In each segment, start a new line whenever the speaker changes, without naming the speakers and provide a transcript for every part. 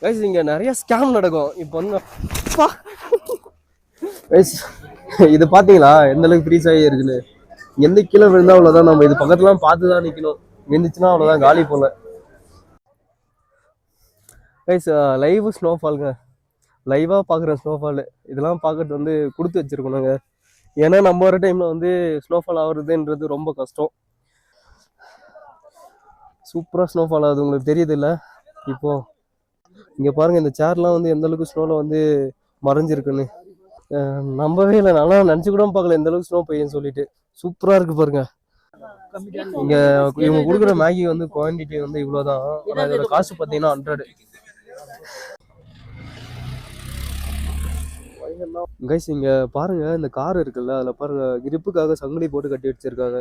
Guys இங்க நிறைய scam நடக்கும். இப்போ வந்து கைஸ் இது பாத்தீங்களா எந்த அளவுக்கு ஃப்ரீஸ் ஆகி இருக்குன்னு. எந்த கீழே விழுந்தா அவ்வளவுதான். நம்ம இது பக்கத்துலாம் பார்த்து தான் நிக்கணும். விழுந்துச்சுன்னா அவ்வளவுதான், காலி போல. கைஸ் லைவ் ஸ்னோஃபாலுங்க, லைவா பாக்குற ஸ்னோஃபால். இதெல்லாம் பார்க்கறது வந்து கொடுத்து வச்சிருக்கணுங்க. ஏன்னா நம்ம வர டைம்ல வந்து ஸ்னோஃபால் ஆகுறதுன்றது ரொம்ப கஷ்டம். சூப்பரா ஸ்னோஃபால் ஆகுது, உங்களுக்கு தெரியுது இல்ல? இப்போ இங்க பாருங்க, இந்த சேர்லாம் வந்து எந்த அளவுக்கு ஸ்னோல வந்து மறைஞ்சிருக்குன்னு நம்பவே இல்லை. நல்லா நினைச்சு கூட பார்க்கல எந்த அளவுக்கு ஸ்னோ பெய்யுன்னு சொல்லிட்டு. சூப்பரா இருக்கு பாருங்க. இங்க இவங்க கொடுக்குற மேகி வந்து குவான்டிட்டி வந்து இவ்வளவுதான். ஆனா இதோட காசு பாத்தீங்கன்னா 100. கைஸ் இங்க பாருங்க, இந்த கார் இருக்குல்ல, அதுல பாருங்க கிரிப்புக்காக சங்கிலி போட்டு கட்டி வச்சிருக்காங்க.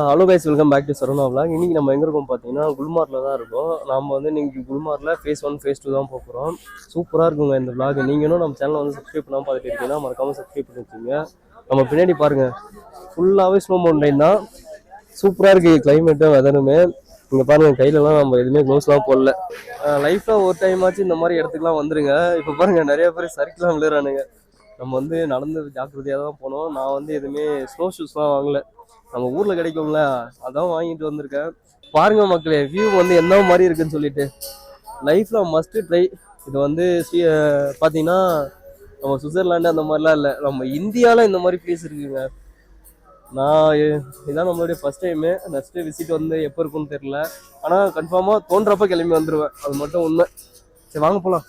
Hello guys, welcome back to Saravana vlog. இன்னைக்கு நம்ம எங்க இருக்கோம் பார்த்தீங்கன்னா குல்மார்ல தான் இருக்கோம். நம்ம வந்து இன்னைக்கு குல்மார்ல phase 1 phase 2 தான் போகிறோம். சூப்பராக இருக்குங்க இந்த vlog. நீங்களும் நம்ம சேனலை வந்து சப்ஸ்கிரைப் பண்ணாமல் பார்த்துட்டு இருக்கீங்கன்னா மறக்காம சப்ஸ்கிரைப் பண்ணி வச்சுங்க. நம்ம பின்னாடி பாருங்க, ஃபுல்லாகவே ஸ்னோ மவுண்டைன் தான். சூப்பராக இருக்கு கிளைமேட்டும் வெதருமே. இங்கே பாருங்க, கையிலலாம் நம்ம எதுவுமே க்ளோஸ்லாம் போடல. லைஃப்பில் ஒரு டைம் ஆச்சு இந்த மாதிரி இடத்துக்குலாம் வந்துருங்க. இப்போ பாருங்க, நிறைய பேர் சறுக்கலாம் விழுறானுங்க. நம்ம வந்து நடந்து ஜாக்கிரதையாக தான் போனோம். நான் வந்து எதுவுமே ஸ்னோ ஷூஸ்லாம் வாங்கலை, நம்ம ஊர்ல கிடைக்கும்ல அதான் வாங்கிட்டு வந்திருக்கேன். பாருங்க மக்களே, வியூ வந்து என்ன மாதிரி இருக்குன்னு சொல்லிட்டு. லைஃப்ல மஸ்ட் ட்ரை. இது வந்து பாத்தீங்கன்னா நம்ம சுவிட்சர்லாண்டு அந்த மாதிரிலாம் இல்லை, நம்ம இந்தியாவில் இந்த மாதிரி பிளேஸ் இருக்குங்க. நான் இதான் நம்மளுடைய ஃபர்ஸ்ட் டைமு. நெக்ஸ்ட் விசிட் வந்து எப்போ இருக்குன்னு தெரியல. ஆனால் கன்ஃபார்மாக தோன்றப்ப கிளம்பி வந்துடுவேன், அது மட்டும் உண்மை. சரி வாங்க போகலாம்.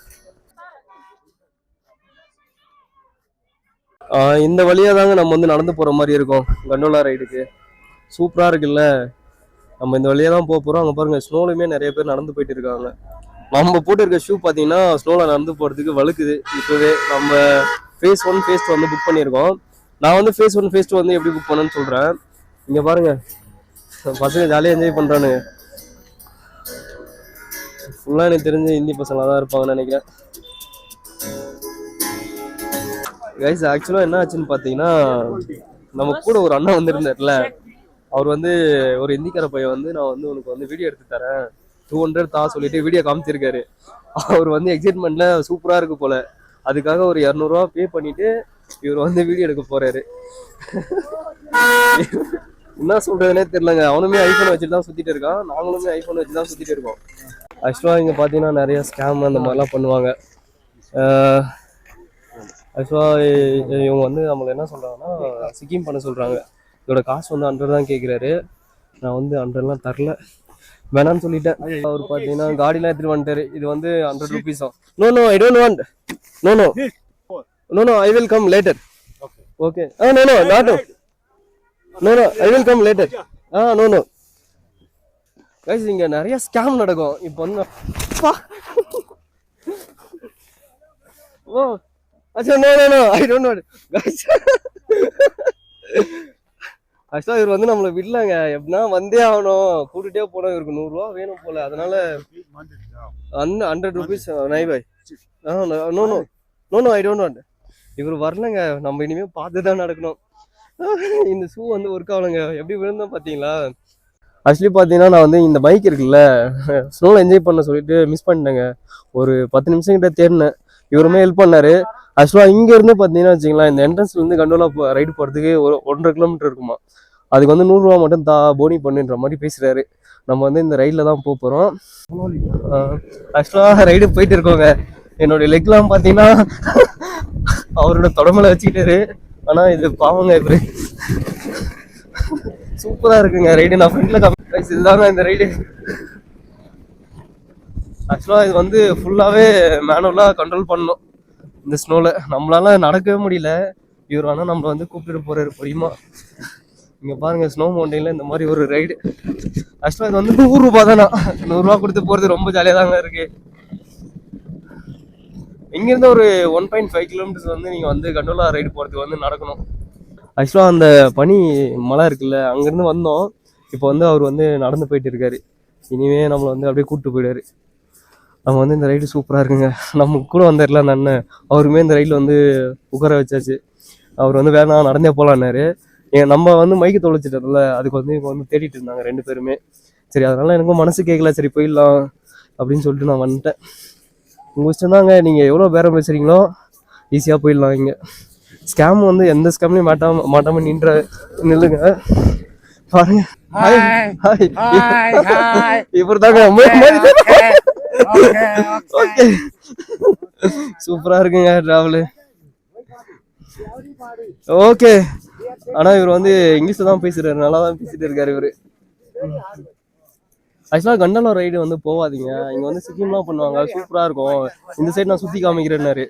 இந்த வழியாக தாங்க நம்ம வந்து நடந்து போகிற மாதிரி இருக்கும் கண்டோலா ரைடுக்கு. சூப்பராக இருக்குல்ல? நம்ம இந்த வழியாக தான் போக போகிறோம். அங்கே பாருங்கள், ஸ்னோலையுமே நிறைய பேர் நடந்து போயிட்டு இருக்காங்க. நம்ம போட்டு இருக்க ஷூ பார்த்தீங்கன்னா ஸ்னோவில் நடந்து போகிறதுக்கு வழுக்குது. இப்போவே நம்ம phase 1 phase 2 வந்து புக் பண்ணியிருக்கோம். நான் வந்து phase 1 phase 2 வந்து எப்படி புக் பண்ணேன்னு சொல்கிறேன். இங்கே பாருங்கள், பசங்க ஜாலியாக என்ஜாய் பண்ணுறானுங்க. ஃபுல்லாக எனக்கு தெரிஞ்சு ஹிந்தி பசங்களாக தான் இருப்பாங்கன்னு நினைக்கிறேன். கைஸ் ஆக்சுவலாக என்ன ஆச்சுன்னு பார்த்தீங்கன்னா, நம்ம கூட ஒரு அண்ணா வந்துருந்தார்ல, அவர் வந்து ஒரு இந்திக்கார பையன் வந்து நான் வந்து உனக்கு வந்து வீடியோ எடுத்து தரேன் 200 தான் சொல்லிட்டு வீடியோ காமிச்சிருக்காரு. அவர் வந்து எக்ஸைட்மெண்ட்ல சூப்பராக இருக்கு போல, அதுக்காக ஒரு 200 ரூபா பே பண்ணிட்டு இவர் வந்து வீடியோ எடுக்க போறாரு. என்ன சொல்றதுனே தெரியலங்க. அவனுமே ஐபோன் வச்சுட்டு தான் சுத்திட்டு இருக்கான், நாங்களுமே ஐபோன் வச்சு தான் சுத்திட்டு இருக்கோம். ஆக்சுவலாக இங்கே பார்த்தீங்கன்னா நிறைய ஸ்கேம் அந்த மாதிரிலாம் பண்ணுவாங்க. ஆக்சுவலாக இவங்க வந்து நம்மளை என்ன சொல்கிறாங்கன்னா ஸ்கீம் பண்ண சொல்கிறாங்க. இதோட காசு வந்து 100 தான் கேட்குறாரு. நான் வந்து 100லாம் தரல, வேணான்னு சொல்லிட்டேன். அவர் பார்த்தீங்கன்னா காடிலாம் எடுத்துகிட்டு வந்துட்டாரு. இது வந்து 100 rupees தான். No no, I don't want. No no no no, I will come later. Okay. No no not no no, I will come later. No no. Guys இங்கே நிறைய ஸ்கேம் நடக்கும். இப்போ வந்து ஓ அச்சா, no no no, I don't want guys. ஆக்சுவலாக இவர் வந்து நம்மளை விடலாங்க. எப்படின்னா வந்தே ஆகணும், கூட்டிகிட்டே போனோம். இவருக்கு 100 ரூபா வேணும் போல, அதனால 100 rupees நை பாய். No no no no, I don't want. இவர் வரலங்க, நம்ம இனிமேல் பார்த்து தான் நடக்கணும். இந்த ஷூ வந்து ஒர்க் ஆகலைங்க. எப்படி விழுந்தோம் பார்த்தீங்களா? ஆக்சுவலி பார்த்தீங்கன்னா நான் வந்து இந்த பைக் இருக்குல்ல, ஸ்னோவில் என்ஜாய் பண்ண சொல்லிட்டு மிஸ் பண்ணிட்டேங்க. ஒரு 10 நிமிஷம் கிட்ட தேடினேன், இவருமே ஹெல்ப் பண்ணாரு. ஆக்சுவலாக இங்கேருந்து பார்த்தீங்கன்னா வச்சுங்களேன், இந்த என்ட்ரன்ஸ்லேருந்து கண்டோலா ரைடு போகிறதுக்கு ஒரு 1.5 கிலோமீட்டர் இருக்குமா. அதுக்கு வந்து 100 ரூபா மட்டும் போனி பண்ணுன்ற மாதிரி பேசுகிறாரு. நம்ம வந்து இந்த ரைடில் தான் போக போகிறோம். ஆக்சுவலாக ரைடு போயிட்டு இருக்கோங்க. என்னுடைய லெக்லாம் பார்த்தீங்கன்னா அவரோட தொடமலை வச்சுக்கிட்டாரு. ஆனால் இது பாவங்க, இவரு சூப்பராக இருக்குங்க ரைடு. நான் ஃப்ரெண்டில் கைஸ் இதுதாங்க இந்த ரைடு. ஆக்சுவலாக இது வந்து ஃபுல்லாகவே மேனுவலாக கண்ட்ரோல் பண்ணணும் இந்த ஸ்னோவில். நம்மளால நடக்கவே முடியல. இவர் வேணால் நம்மளை வந்து கூப்பிட்டு போகிறாரு பொறியுமா. இங்கே பாருங்கள், ஸ்னோ மவுண்டனில் இந்த மாதிரி ஒரு ரைடு. ஆக்சுவலாக இது வந்து 100 ரூபா தானா. 100 ரூபா கொடுத்து போகிறது ரொம்ப ஜாலியாக தாங்க இருக்குது. இங்கேருந்து ஒரு 1.5 கிலோமீட்டர்ஸ் வந்து நீங்கள் வந்து கண்டோலா ரைடு போகிறதுக்கு வந்து நடக்கணும். ஆக்சுவலாக அந்த பனி மலை இருக்குல்ல, அங்கேருந்து வந்தோம். இப்போ வந்து அவர் வந்து நடந்து போயிட்டு இருக்காரு. இனிமே நம்மளை வந்து அப்படியே கூப்பிட்டு போயிடாரு. நம்ம வந்து இந்த ரைடு சூப்பராக இருக்குங்க. நம்ம கூட வந்துடலாம் அந்த அண்ணன், அவருமே இந்த ரைடில் வந்து உட்கார வச்சாச்சு. அவர் வந்து வேணாம் நடந்தே போகலான்னாரு. நம்ம வந்து மைக்கு தொலைச்சிட்டோம்ல, அதுக்கு வந்து இவங்க வந்து தேடிட்டு இருந்தாங்க 2 பேருமே. சரி அதனால எனக்கும் மனசு கேட்கல, சரி போயிடலாம் அப்படின்னு சொல்லிட்டு நான் வந்துட்டேன். உங்கள் இஷ்டம் தாங்க, நீங்கள் எவ்வளோ பேரம் பேசுகிறீங்களோ ஈஸியாக போயிடலாம். இங்கே ஸ்கேம் வந்து எந்த ஸ்கேம்லையும் மாட்டாமல் நில்லுங்க. பாருங்க, இவர் தாங்க ஓகே. சூப்பரா இருக்குங்க டிராவலு. ஓகே, ஆனா இவர் வந்து இங்கிலீஷ்ல தான் பேசுறாரு, நல்லா தான் பேசிட்டு இருக்காரு இவரு. ஆக்சுவலாக கண்டலா ரைடு வந்து போகாதீங்க, இங்கே வந்து சிக்கிம்லாம் பண்ணுவாங்க, சூப்பராக இருக்கும். இந்த சைடு நான் சுற்றி காமிக்கிறேன்னாரு.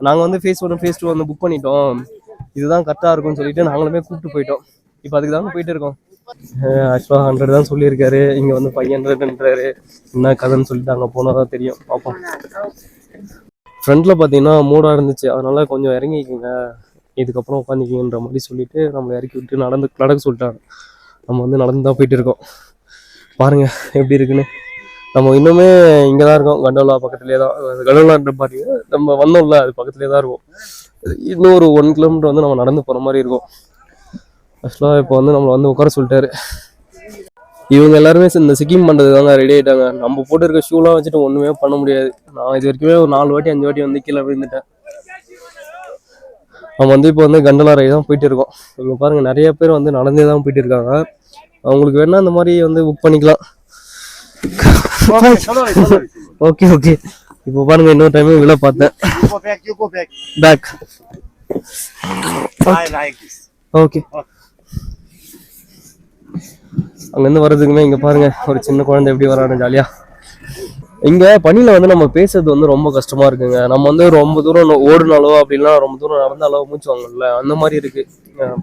நாங்கள் வந்து ஃபேஸ் 1 ஃபேஸ் 2 வந்து புக் பண்ணிட்டோம், இதுதான் கரெக்டாக இருக்கும்னு சொல்லிட்டு நாங்களுமே கூப்பிட்டு போயிட்டோம். இப்போ அதுக்கு தாங்க போயிட்டு இருக்கோம். ஆக்சுவலாக 100 தான் சொல்லியிருக்காரு, இங்கே வந்து 500ன்றாரு. என்ன கதைன்னு சொல்லிட்டு அங்கே போனால் தான் தெரியும், பார்ப்போம். ஃப்ரண்ட்டில் பார்த்தீங்கன்னா மூடாக இருந்துச்சு, அதனால கொஞ்சம் இறங்கிக்கிங்க, இதுக்கப்புறம் உட்காந்துக்கிங்கன்ற மாதிரி சொல்லிட்டு நம்மளை இறக்கி விட்டு நடக்க சொல்லிட்டாங்க. நம்ம வந்து நடந்து தான் போயிட்டு இருக்கோம். பாருங்கள் எப்படி இருக்குன்னு. நம்ம இன்னுமே இங்கே தான் இருக்கோம், கண்டோலா பக்கத்துலேயே தான். கண்டோலான்ற பாருங்க, நம்ம வந்தோம்ல அது பக்கத்துலேயே தான் இருக்கும். இன்னும் ஒரு 1 கிலோமீட்டர் வந்து நம்ம நடந்து போகிற மாதிரி இருக்கும். ஆக்சுவலாக இப்போ வந்து நம்மளை வந்து உட்கார சொல்லிட்டாரு. இவங்க எல்லாருமே இந்த சிக்கிம் பண்ணுறது தாங்க ரெடி ஆகிட்டாங்க. நம்ம போட்டு இருக்க ஷூலாம் வச்சுட்டு ஒன்றுமே பண்ண முடியாது. நான் இது வரைக்குமே ஒரு 4 வாட்டி 5 வாட்டி வந்து கீழே விழுந்துட்டேன். நம்ம வந்து இப்போ வந்து கண்டலா ரைடு தான் போயிட்டு இருக்கோம். இங்கே பாருங்கள், நிறைய பேர் வந்து நடந்தே தான் போயிட்டு இருக்காங்க. அவங்களுக்கு வேணா இந்த மாதிரி வந்து புக் பண்ணிக்கலாம். ஓகே ஓகே, இப்போ பாருங்க இன்னொரு டைம் விழ பார்த்தேன். Back okay. அங்கேருந்து வர்றதுக்குமே இங்கே பாருங்க ஒரு சின்ன குழந்தை எப்படி வரான்னு ஜாலியா. இங்கே பனியில் வந்து நம்ம பேசுறது வந்து ரொம்ப கஷ்டமா இருக்குங்க. நம்ம வந்து ரொம்ப தூரம் ஓடுனாலோ அப்படின்னா ரொம்ப தூரம் நடந்தாலோ மூச்சு வாங்கல, அந்த மாதிரி இருக்கு.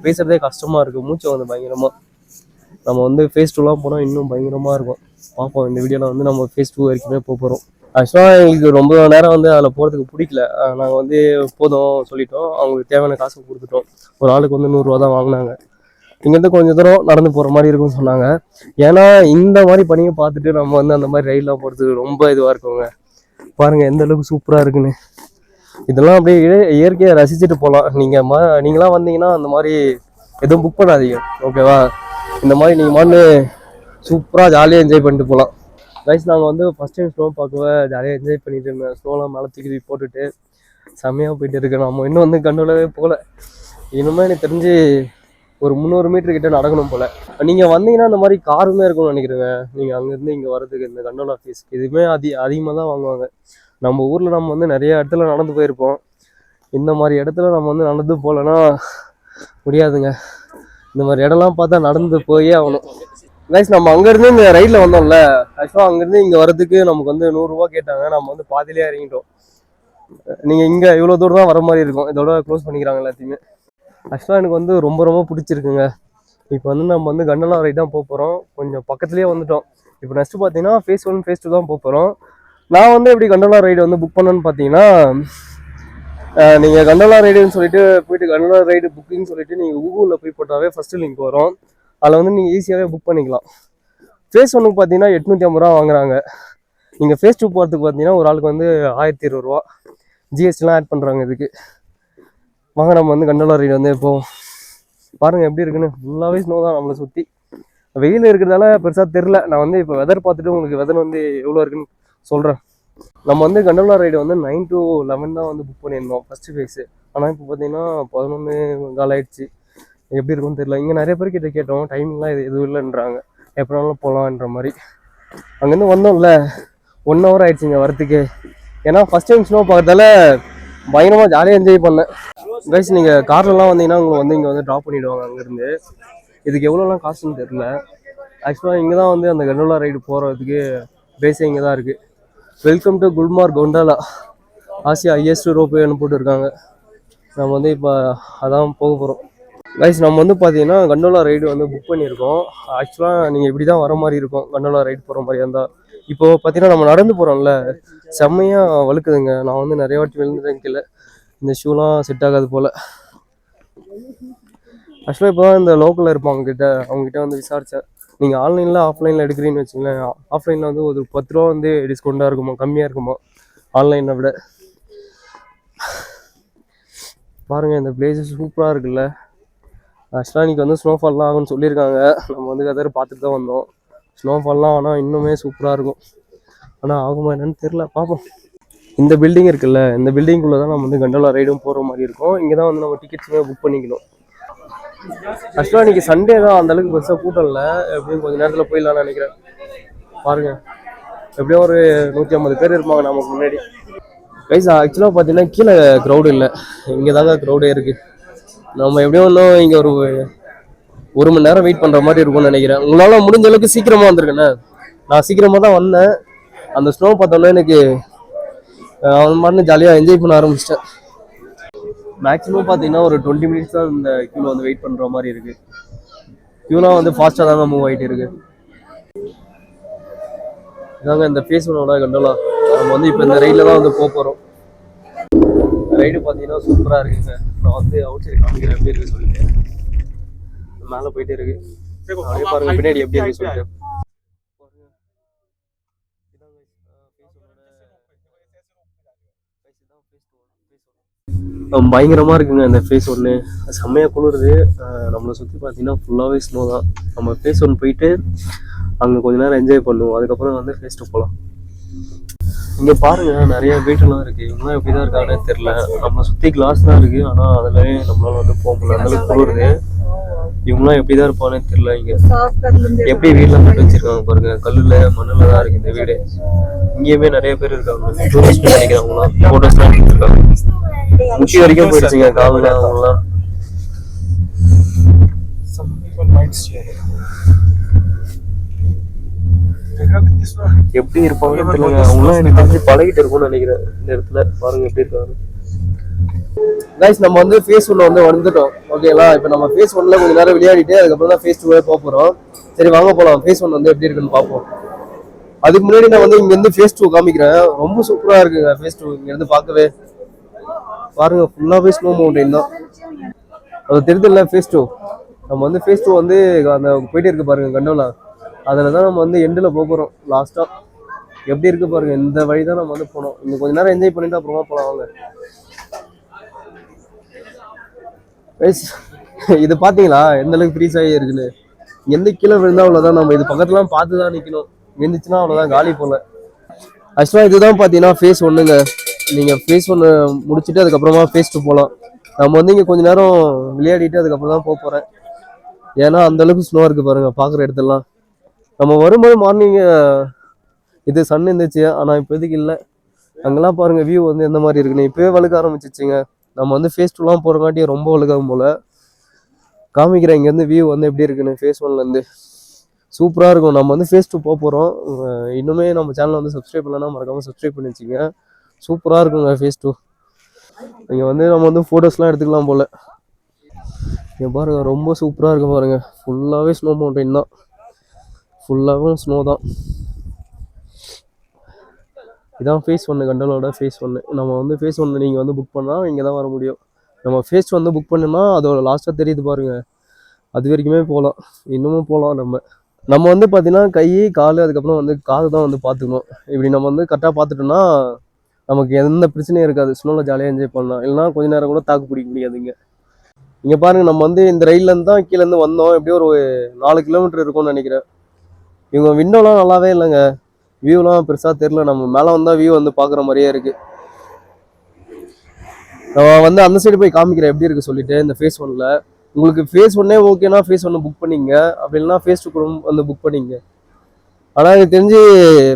பேசுறதே கஷ்டமா இருக்கு, மூச்சு வந்து பயங்கரமா. நம்ம வந்து ஃபேஸ் 2லாம் போனால் இன்னும் பயங்கரமாக இருக்கும். பார்ப்போம், இந்த வீடியோவில் வந்து நம்ம ஃபேஸ் 2 வரைக்குமே போகிறோம். ஆக்சுவலாக எங்களுக்கு ரொம்ப நேரம் வந்து அதில் போகிறதுக்கு பிடிக்கல. நாங்கள் வந்து போதும் சொல்லிட்டோம், அவங்களுக்கு தேவையான காசு கொடுத்துட்டோம். ஒரு ஆளுக்கு வந்து 100 ரூபா தான் வாங்கினாங்க. இங்கேருந்து கொஞ்சம் தூரம் நடந்து போகிற மாதிரி இருக்கும்னு சொன்னாங்க. ஏன்னா இந்த மாதிரி பணியை பார்த்துட்டு நம்ம வந்து அந்த மாதிரி ரயிலெலாம் போகிறதுக்கு ரொம்ப இதுவாக இருக்குங்க. பாருங்கள் எந்த அளவுக்கு சூப்பராக இருக்குன்னு. இதெல்லாம் அப்படியே இயற்கையை ரசிச்சுட்டு போகலாம். நீங்களாம் வந்தீங்கன்னா அந்த மாதிரி எதுவும் புக் பண்ணாதீங்க, ஓகேவா? இந்த மாதிரி நீங்கள் மாட்டு சூப்பராக ஜாலியாக என்ஜாய் பண்ணிட்டு போகலாம். கைஸ், நாங்கள் வந்து ஃபஸ்ட் டைம் ஸ்னோ பார்க்கவே ஜாலியாக என்ஜாய் பண்ணிட்டு இருந்தேன். ஸ்னோலாம் மேலே தூக்கி போட்டுட்டு செம்மையாக போயிட்டு இருக்கேன். நம்ம இன்னும் வந்து கண்டோலவே போகல. இனிமேல் எனக்கு தெரிஞ்சு ஒரு 300 மீட்டர் கிட்ட நடக்கணும் போல். நீங்கள் வந்தீங்கன்னா இந்த மாதிரி காருமே இருக்கும்னு நினைக்கிறேங்க. நீங்கள் அங்கேருந்து இங்கே வரதுக்கு இந்த கண்டோலா ஃபீஸ் இதுவுமே அதிகமாக தான் வாங்குவாங்க. நம்ம ஊரில் நம்ம வந்து நிறைய இடத்துல நடந்து போயிருப்போம். இந்த மாதிரி இடத்துல நம்ம வந்து நடந்து போகலன்னா முடியாதுங்க. இந்த மாதிரி இடம்லாம் பார்த்தா நடந்து போயே ஆகணும். கைஸ், நம்ம அங்கேருந்து இந்த ரைடில் வந்தோம்ல, ஆக்சுவலாக அங்கேருந்து இங்கே வரதுக்கு நமக்கு வந்து 100 ரூபா கேட்டாங்க. நம்ம வந்து பாதியிலே இறங்கிட்டோம். நீங்கள் இங்கே இவ்வளோ தூரம் தான் வர மாதிரி இருக்கும், இதோட க்ளோஸ் பண்ணிக்கிறாங்க எல்லாத்தையுமே. ஆக்சுவலாக எனக்கு வந்து ரொம்ப ரொம்ப பிடிச்சிருக்குங்க. இப்போ வந்து நம்ம வந்து கண்டலா ரைடு தான் போக போகிறோம். கொஞ்சம் பக்கத்துலேயே வந்துட்டோம். இப்போ நெக்ஸ்ட்டு பார்த்தீங்கன்னா ஃபேஸ் 1 ஃபேஸ் 2 தான் போக போகிறோம். நான் வந்து எப்படி கண்டலா ரைடு வந்து புக் பண்ணேன்னு பார்த்தீங்கன்னா, நீங்கள் கண்டலா ரைடுன்னு சொல்லிட்டு போயிட்டு கண்டலா ரைடு புக்கிங் சொல்லிட்டு நீங்கள் கூகுளில் போய் போட்டாவே ஃபஸ்ட்டு லிங்க் வரும். அதில் வந்து நீங்கள் ஈஸியாகவே புக் பண்ணிக்கலாம். ஃபேஸ் 1க்கு பார்த்தீங்கன்னா 850 ரூபா வாங்குறாங்க. நீங்கள் ஃபேஸ் 2 போகிறதுக்கு பார்த்தீங்கன்னா ஒரு ஆளுக்கு வந்து 1200 ரூபா. ஜிஎஸ்டிலாம் ஆட் பண்ணுறாங்க இதுக்கு. வாங்க நம்ம வந்து கண்டலா ரைடு வந்து இப்போ பாருங்கள் எப்படி இருக்குன்னு. ஃபுல்லாகவே ஸ்னோ தான் நம்மளை சுற்றி. வெயில் இருக்கிறதால பெருசாக தெரில. நான் வந்து இப்போ வெதர் பார்த்துட்டு உங்களுக்கு வெதர் வந்து எவ்வளோ இருக்குன்னு சொல்கிறேன். நம்ம வந்து கண்டலா ரைடு வந்து 9 to 11 தான் வந்து புக் பண்ணியிருந்தோம் ஃபஸ்ட்டு ஃபேஸு. ஆனால் இப்போ பார்த்தீங்கன்னா 11 ஆயிடுச்சு. எப்படி இருக்குன்னு தெரியல. இங்கே நிறைய பேர் கிட்ட கேட்டோம், டைமிங்லாம் எதுவும் இல்லைன்றாங்க, எப்போனாலும் போகலான்ற மாதிரி. அங்கேருந்து வந்தோம்ல 1 hour ஆயிடுச்சுங்க வரத்துக்கு. ஏன்னா ஃபஸ்ட் டைம் ஸ்னோ பார்க்கறதால பயங்கரமாக ஜாலியாக என்ஜாய் பண்ணேன். கைஸ், நீங்கள் கார்லலாம் வந்தீங்கன்னா உங்களை வந்து இங்கே வந்து ட்ராப் பண்ணிவிடுவாங்க அங்கேருந்து. இதுக்கு எவ்வளோலாம் காசுன்னு தெரில. ஆக்சுவலாக இங்கே தான் வந்து அந்த கண்டோலா ரைடு போகிறதுக்கு பேஸே இங்கே தான் இருக்குது. Welcome to Gulmarg gondola, Asia highest ரோப்வேன்னு போட்டுருக்காங்க. நம்ம வந்து இப்போ அதான் போக போகிறோம். கைஸ், நம்ம வந்து பார்த்தீங்கன்னா கண்டோலா ரைடு வந்து புக் பண்ணியிருக்கோம். ஆக்சுவலாக நீங்கள் இப்படி தான் வர மாதிரி இருக்கும் கண்டோலா ரைடு போகிற மாதிரி இருந்தால். இப்போது பார்த்தீங்கன்னா நம்ம நடந்து போகிறோம்ல, செம்மையாக வழுக்குதுங்க. நான் வந்து நிறைய வாட்டி விழுந்துட்டேன் கீழே. இந்த ஷூலாம் செட் ஆகாது போல். ஆக்சுவலாக இப்போ தான் இந்த லோக்கலில் இருப்பாங்க அவங்ககிட்ட வந்து விசாரித்தேன். நீங்கள் ஆன்லைனில் ஆஃப்லைனில் எடுக்கிறீங்கன்னு வச்சுங்களேன், ஆஃப்லைனில் வந்து ஒரு 10 ரூபா வந்து டிஸ்கவுண்ட்டாக இருக்குமா, கம்மியாக இருக்குமா ஆன்லைனை விட. பாருங்கள் இந்த பிளேஸ் சூப்பராக இருக்குல்ல. ஆக்சுவலாக இன்றைக்கி வந்து ஸ்னோஃபால்லாம் ஆகும்னு சொல்லியிருக்காங்க. நம்ம வந்து கதை பார்த்துட்டு தான் வந்தோம். ஸ்னோஃபால்லாம் ஆனால் இன்னுமே சூப்பராக இருக்கும். ஆனால் ஆகுமா என்னன்னு தெரில, பார்ப்போம். இந்த பில்டிங் இருக்குல்ல, இந்த பில்டிங்குள்ளே தான் நம்ம வந்து கண்டோலா ரைடும் போகிற மாதிரி இருக்கும். இங்கே தான் வந்து நம்ம டிக்கெட்ஸுமே புக் பண்ணிக்கணும். ஆக்சுவலாக இன்றைக்கி சண்டே தான், அந்தளவுக்கு பெருசாக கூட்டம் இல்லை. எப்படியும் கொஞ்சம் நேரத்தில் போயிடலான்னு நினைக்கிறேன். பாருங்கள் எப்படியும் ஒரு 150 பேர் இருப்பாங்க நமக்கு முன்னாடி. கைஸ் ஆக்சுவலாக பார்த்தீங்கன்னா கீழே க்ரௌடு இல்லை, இங்கே தாங்க க்ரௌடே இருக்குது. நம்ம எப்படியும் இன்னும் இங்கே ஒரு மணி நேரம் வெயிட் பண்ணுற மாதிரி இருக்கும்னு நினைக்கிறேன். உங்களால் முடிஞ்ச அளவுக்கு சீக்கிரமாக வந்திருக்கேண்ணே. நான் சீக்கிரமாக தான் வந்தேன். அந்த ஸ்னோ பார்த்தோன்னா எனக்கு அவன் மாதிரி ஜாலியாக என்ஜாய் பண்ண ஆரம்பிச்சிட்டேன். மேக்ஸிமம் பார்த்தீங்கன்னா ஒரு 20 மினிட்ஸ் தான் இந்த க்யூவில் வந்து வெயிட் பண்ணுற மாதிரி இருக்குது. க்யூலாம் வந்து ஃபாஸ்ட்டாக தாங்க மூவ் ஆகிட்டு இருக்குது. இதாங்க இந்த ஃபேஸ் ஒன்னோட கண்டோலா. நம்ம வந்து இப்போ இந்த ரைடில் தான் வந்து போகிறோம். ரைடு பார்த்தீங்கன்னா சூப்பராக இருக்குங்க. நான் வந்து அவுட் சைடு காமிக்கிறேன் எப்படி இருக்குது சொல்லிட்டு. மேலே போயிட்டே இருக்கு. அப்படியே பாருங்க பின்னாடி எப்படி இருக்கு சொல்லிட்டு. பயங்கரமாக இருக்குங்க இந்த ஃபேஸ் ஒன்று. செம்மையாக குளிருது. நம்மளை சுற்றி பார்த்தீங்கன்னா ஃபுல்லாகவே ஸ்னோ தான். நம்ம ஃபேஸ் ஒன்று போயிட்டு அங்கே கொஞ்ச நேரம் என்ஜாய் பண்ணுவோம். அதுக்கப்புறம் வந்து ஃபேஸ் டூ போகலாம். இங்கே பாருங்கள் நிறைய வீட்டெல்லாம் இருக்குது. இவங்களாம் எப்படி தான் இருக்காங்கன்னு தெரில. நம்மளை சுற்றி கிளாஸ் தான் இருக்குது, ஆனால் அதில் நம்மளால வந்து போக முடியல, அந்தளவுக்கு குளிருது. இவங்களாம் எப்படி தான் இருப்பானே தெரியல. இங்கே எப்படி வீடெலாம் கட்டி வச்சிருக்காங்க பாருங்க, கல்லில் மண்ணில் தான் இருக்குது இந்த வீடு. இங்கேயுமே நிறைய பேர் இருக்காங்க, டூரிஸ்ட் நினைக்கிறவங்களாம் ஃபோட்டோஸ்லாம் எடுத்துருக்காங்க. முட்டி வரைக்கும் போயிடுச்சுங்க காலில் அவங்களாம். எப்படி இருப்பாங்கன்னு தெரியல. அவங்களாம் எனக்கு தெரிஞ்சு பழகிட்டு இருக்கும்னு நினைக்கிறேன். இந்த இடத்துல பாருங்க எப்படி இருக்காங்க. கைஸ் நம்ம வந்து ஃபேஸ் ஒன்ல வந்து வந்துட்டோம். ஓகேங்களா, இப்போ நம்ம ஃபேஸ் ஒன்ல கொஞ்சம் நேரம் விளையாடிட்டு அதுக்கப்புறம் தான் ஃபேஸ் டூவே போக போகிறோம். சரி வாங்க போகலாம். ஃபேஸ் ஒன் வந்து எப்படி இருக்குன்னு பார்ப்போம். அதுக்கு முன்னாடி நான் வந்து இங்கேருந்து ஃபேஸ் டூ காமிக்கிறேன். ரொம்ப சூப்பராக இருக்குங்க ஃபேஸ் டூ. இங்கேருந்து பார்க்கவே பாருங்க ஃபுல்லாகவே ஸ்னோ மவுண்டைன் தான். அது தெரியுதுல்ல ஃபேஸ் டூ. நம்ம வந்து ஃபேஸ் டூ வந்து அந்த போயிட்டே இருக்கு பாருங்க கண்டோலா. அதில் தான் நம்ம வந்து எண்டில் போகிறோம் லாஸ்ட்டாக. எப்படி இருக்கு பாருங்க, இந்த வழி தான் நம்ம வந்து போனோம். இங்கே கொஞ்சம் நேரம் என்ஜாய் பண்ணிட்டு அப்புறமா போகலாம் வாங்க. இது பார்த்தீங்களா எந்த அளவுக்கு ஃப்ரீஸ் ஆகி இருக்குன்னு. எந்த கீழே விழுந்தா அவ்வளோதான். நம்ம இது பக்கத்துலாம் பார்த்து தான் நிற்கணும். விழுந்துச்சுன்னா அவ்வளோதான், காலி போல. ஆக்சுவலாக இதுதான் பார்த்தீங்கன்னா ஃபேஸ் ஒன்றுங்க. நீங்கள் ஃபேஸ் ஒன்று முடிச்சுட்டு அதுக்கப்புறமா ஃபேஸ் டூ போகலாம். நம்ம வந்து இங்கே கொஞ்சம் நேரம் விளையாடிட்டு அதுக்கப்புறம் தான் போக போகிறேன். ஏன்னா அந்தளவுக்கு ஸ்னோ இருக்குது பாருங்கள் பார்க்குற இடத்துலலாம். நம்ம வரும்போது மார்னிங் இது சன் இருந்துச்சு, ஆனால் இப்போதைக்கு இல்லை. அங்கெல்லாம் பாருங்கள் வியூ வந்து எந்த மாதிரி இருக்குன்னு. இப்போவே வழுக்க ஆரம்பிச்சிச்சுங்க. நம்ம வந்து ஃபேஸ் டூலாம் போகிறங்காட்டி ரொம்ப வழுக்காகும் போல். காமிக்கிறேன் இங்கேருந்து வியூ வந்து எப்படி இருக்குன்னு. ஃபேஸ் ஒன்லேருந்து சூப்பராக இருக்கும். நம்ம வந்து ஃபேஸ் டூ போக போகிறோம். இன்னுமே நம்ம சேனலை வந்து சப்ஸ்கிரைப் பண்ணலன்னா மறக்காமல் சப்ஸ்கிரைப் பண்ணி வச்சுங்க. சூப்பராக இருக்குங்க ஃபேஸ் டூ. இங்கே வந்து நம்ம வந்து ஃபோட்டோஸ்லாம் எடுத்துக்கலாம் போல். இங்கே பாருங்கள் ரொம்ப சூப்பராக இருக்கும் பாருங்கள். ஃபுல்லாகவே ஸ்னோ மவுண்டைன் தான், ஃபுல்லாகவும் ஸ்னோ தான். இதான் ஃபேஸ் ஒன்று கண்டலோட ஃபேஸ் ஒன்று. நம்ம வந்து ஃபேஸ் ஒன்று நீங்கள் வந்து புக் பண்ணால் இங்கே தான் வர முடியும். நம்ம ஃபேஸ் வந்து புக் பண்ணோம்னா அதோட லாஸ்ட்டாக தெரியுது பாருங்கள், அது வரைக்குமே போகலாம். இன்னமும் போகலாம். நம்ம வந்து பார்த்தீங்கன்னா கை கால் அதுக்கப்புறம் வந்து காது தான் வந்து பார்த்துக்கணும். இப்படி நம்ம வந்து கரெக்டாக பார்த்துட்டோம்னா நமக்கு எந்த பிரச்சனையும் இருக்காது. ஸ்னோவில் ஜாலியாக என்ஜாய் பண்ணலாம். இல்லைனா கொஞ்சம் நேரம் கூட தாக்கு பிடிக்க முடியாதுங்க. இங்கே பாருங்கள் நம்ம வந்து இந்த ரயில்லேருந்து தான் கீழேருந்து வந்தோம். எப்படியும் ஒரு 4 கிலோமீட்டர் இருக்கும்னு நினைக்கிறேன். இவங்க விண்டோலாம் நல்லாவே இல்லைங்க, வியூலாம் பெருசாக தெரில. நம்ம மேலே வந்தால் வியூ வந்து பார்க்குற மாதிரியே இருக்குது. நான் வந்து அந்த சைடு போய் காமிக்கிறேன் எப்படி இருக்குது சொல்லிட்டு. இந்த ஃபேஸ் ஒன்னில் உங்களுக்கு ஃபேஸ் ஒன்னே ஓகேனா ஃபேஸ் ஒன்று புக் பண்ணிங்க, அப்படி இல்லைனா ஃபேஸ் டூ கூட வந்து புக் பண்ணிங்க. ஆனால் எனக்கு தெரிஞ்சு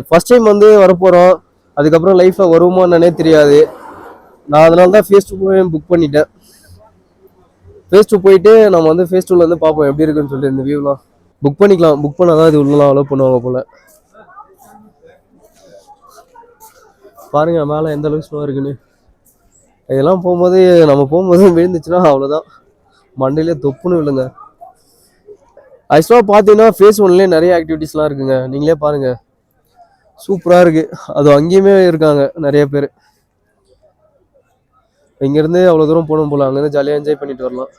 ஃபஸ்ட் டைம் வந்து வரப்போகிறோம், அதுக்கப்புறம் லைஃப்பில் வருமா என்னன்னே தெரியாது. நான் அதனால தான் ஃபேஸ் டூ புக் பண்ணிட்டேன். ஃபேஸ் டூ போயிட்டு நம்ம வந்து ஃபேஸ் டூவில் வந்து பார்ப்போம் எப்படி இருக்குன்னு சொல்லிட்டு. இந்த வியூலாம் புக் பண்ணிக்கலாம். புக் பண்ணால் தான் இது உள்ளலாம் அலோவ் பண்ணுவாங்க போல். பாருங்கள் மேலே எந்த அளவுக்கு ஸ்னோ இருக்குன்னு. இதெல்லாம் நம்ம போகும்போது விழுந்துச்சுன்னா அவ்வளோதான், மண்டையிலே தொப்புன்னு விழுங்க. ஆக்சுவலாக பார்த்தீங்கன்னா ஃபேஸ் ஒன்லேயே நிறைய ஆக்டிவிட்டீஸ்லாம் இருக்குங்க. நீங்களே பாருங்கள் சூப்பராக இருக்குது. அது அங்கேயுமே இருக்காங்க நிறைய பேர். இங்கேருந்து அவ்வளோ தூரம் போகணும் போல். அங்கேருந்து ஜாலியாக என்ஜாய் பண்ணிட்டு வரலாம்.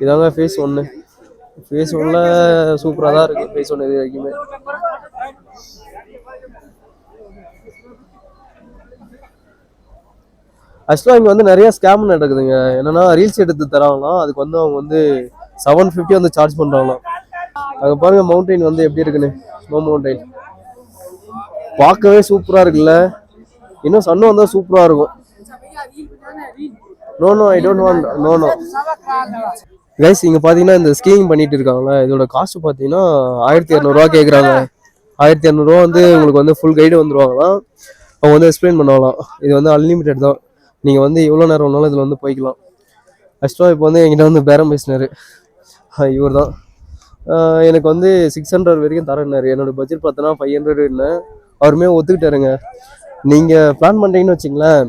இதாங்க ஃபேஸ் ஒன்று. ஃபேஸ் ஒன்னில் சூப்பராக தான் இருக்குது ஃபேஸ் ஒன்று இது வரைக்குமே. ஆக்சுவலாக இங்கே வந்து நிறைய ஸ்கேம் நடக்குதுங்க. என்னன்னா ரீல்ஸ் எடுத்து தராங்களாம், அதுக்கு வந்து அவங்க வந்து 750 வந்து சார்ஜ் பண்ணுறாங்களாம். அங்கே பாருங்க மவுண்டெயின் வந்து எப்படி இருக்குன்னு, ஸ்னோ மவுண்டெயின் பார்க்கவே சூப்பராக இருக்குல்ல. இன்னும் சன்னு வந்தால் சூப்பராக இருக்கும். No I don't want no. Guys இங்கே பார்த்தீங்கன்னா இந்த ஸ்கீயிங் பண்ணிட்டு இருக்காங்களா, இதோட காஸ்ட் பார்த்தீங்கன்னா 1200 கேட்குறாங்க. 1200 வந்து உங்களுக்கு வந்து ஃபுல் கைடு வந்துருவாங்களாம். அவங்க வந்து எக்ஸ்பிளைன் பண்ணுவாங்களாம். இது வந்து அன்லிமிட்டட் தான், நீங்கள் வந்து எவ்வளோ நேரம் வேணாலும் இதில் வந்து போய்க்கலாம். ஆக்சுவலாக இப்போ வந்து என்கிட்ட வந்து பேரம் பேசினார் இவர் தான். எனக்கு வந்து 600 வரைக்கும் தரேன்னாரு. என்னோட பட்ஜெட் பார்த்தோன்னா 500ன்னு அவருமே ஒத்துக்கிட்டாருங்க. நீங்கள் பிளான் பண்ணுறீங்கன்னு வச்சிங்களேன்,